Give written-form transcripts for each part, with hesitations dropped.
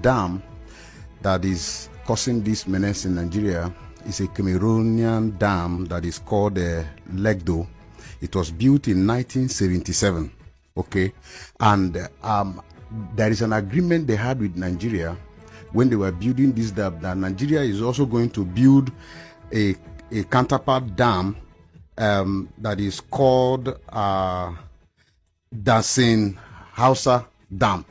dam that is causing this menace in Nigeria is a Cameroonian dam that is called Legdo. It was built in 1977. Okay, and there is an agreement they had with Nigeria when they were building this dam that Nigeria is also going to build a counterpart dam that is called Dasin Hausa Dam.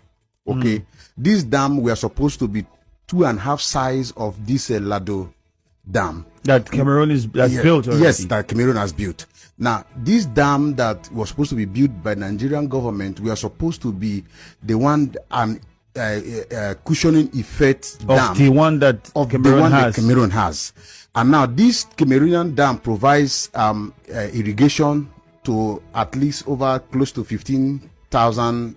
Okay, this dam we are supposed to be 2.5 size of this Lado dam that Cameroon has built already. Yes, that Cameroon has built. Now, this dam that was supposed to be built by Nigerian government, we are supposed to be the one cushioning effect dam of the one that Cameroon has. And now this Cameroonian dam provides irrigation to at least over close to 15,000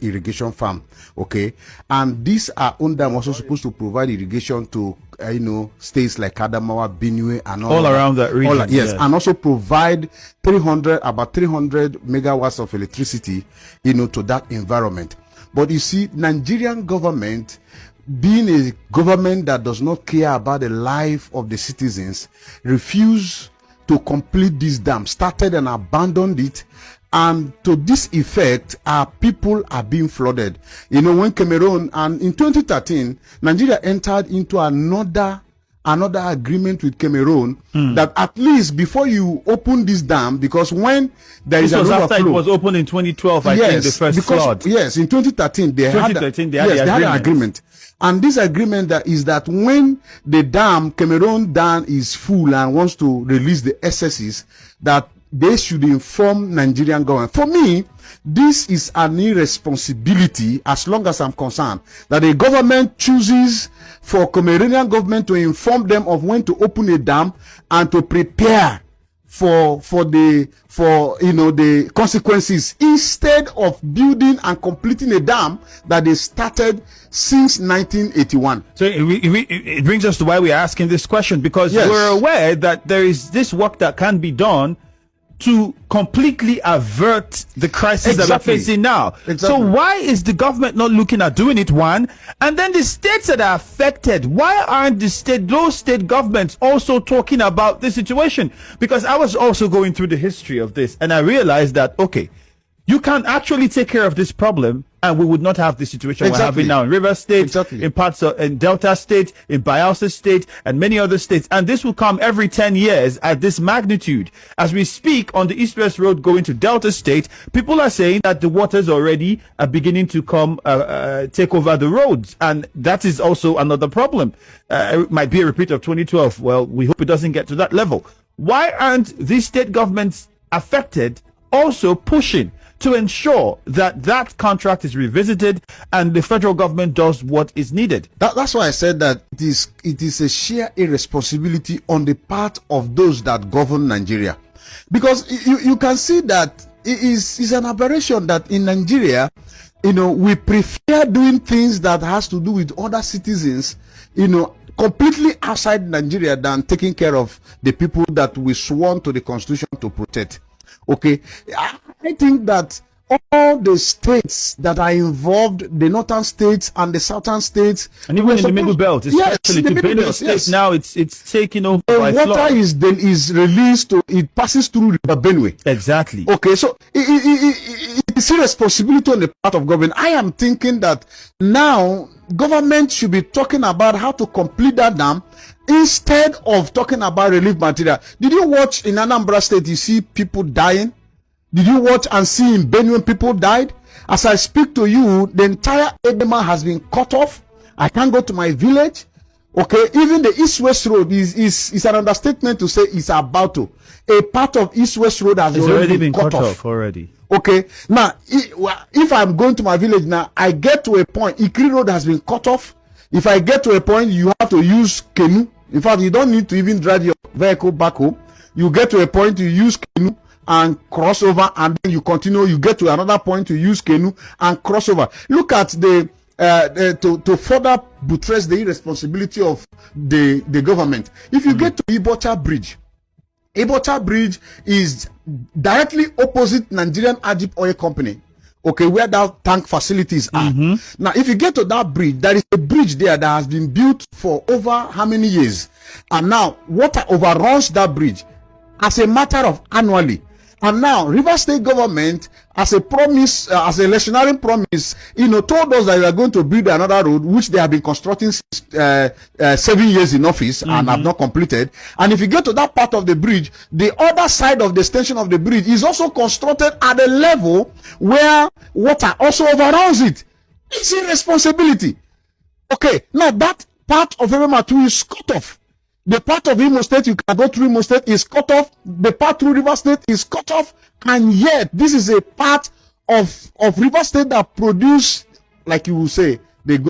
irrigation farm. Okay, and these are own dam also supposed to provide irrigation to states like Adamawa, Benue, and all around that region. Yes, and also provide about 300 megawatts of electricity to that environment. But you see, Nigerian government, being a government that does not care about the life of the citizens, refused to complete this dam, started and abandoned it. And to this effect, our people are being flooded. When Cameroon, and in 2013, Nigeria entered into another agreement with Cameroon that at least before you open this dam, because when there is an overflow, after it was opened in 2012, I think the first flood. Yes, in 2013 they had an agreement. And this agreement is that when the Cameroon dam is full and wants to release the excesses, that they should inform Nigerian government. For me, this is an irresponsibility, as long as I'm concerned, that the government chooses for Cameroonian government to inform them of when to open a dam and to prepare for the consequences, instead of building and completing a dam that they started since 1981. So it brings us to why we're asking this question, because we're aware that there is this work that can be done to completely avert the crisis that we're facing now. So why is the government not looking at doing it, one? And then the states that are affected, why aren't those state governments also talking about this situation? Because I was also going through the history of this, and I realized that, okay, you can actually take care of this problem, and we would not have the situation we're having now in Rivers State, in parts of in Delta State, in Bayelsa State, and many other states. And this will come every 10 years at this magnitude. As we speak, on the East-West Road going to Delta State, people are saying that the waters already are beginning to come take over the roads. And that is also another problem. It might be a repeat of 2012. Well, we hope it doesn't get to that level. Why aren't these state governments affected also pushing to ensure that that contract is revisited and the federal government does what is needed? That's why I said that it is a sheer irresponsibility on the part of those that govern Nigeria. Because you can see that it's an aberration that in Nigeria, we prefer doing things that has to do with other citizens, completely outside Nigeria, than taking care of the people that we sworn to the Constitution to protect. Okay, I think that all the states that are involved, the northern states and the southern states, and even in the middle belt, especially to Benue State, now it's taking over. The water is released, it passes through River Benue. Exactly. Okay, so it's a responsibility on the part of government. I am thinking that now government should be talking about how to complete that dam, instead of talking about relief material. Did you watch in Anambra State, you see people dying? Did you watch and see in Benue people died? As I speak to you, the entire Edema has been cut off. I can't go to my village. Okay, even the East-West Road is an understatement to say it's about to. A part of East-West Road has already been cut off already. Okay, now if I'm going to my village now, I get to a point, Ikri Road has been cut off. If I get to a point, you have to use canoe. In fact, you don't need to even drive your vehicle back home. You get to a point, you use canoe and cross over, and then you continue. You get to another point, to use canoe and cross over. Look at to further buttress the irresponsibility of the government. If you get to Ibocha Bridge is directly opposite Nigerian Ajip Oil Company. okay, where that tank facilities are. Now, if you get to that bridge, there is a bridge there that has been built for over how many years? And now, water overruns that bridge as a matter of annually. And now, Rivers State government, as a promise, as a electionary promise, told us that they are going to build another road, which they have been constructing since 7 years in office and have not completed. And if you get to that part of the bridge, the other side of the extension of the bridge is also constructed at a level where water also overruns it. It's irresponsibility. Okay, now that part of Ebematu is cut off. The part of Imo State you can go through Imo State is cut off. The part through River State is cut off. And yet, this is a part of River State that produce, like you will say, the golden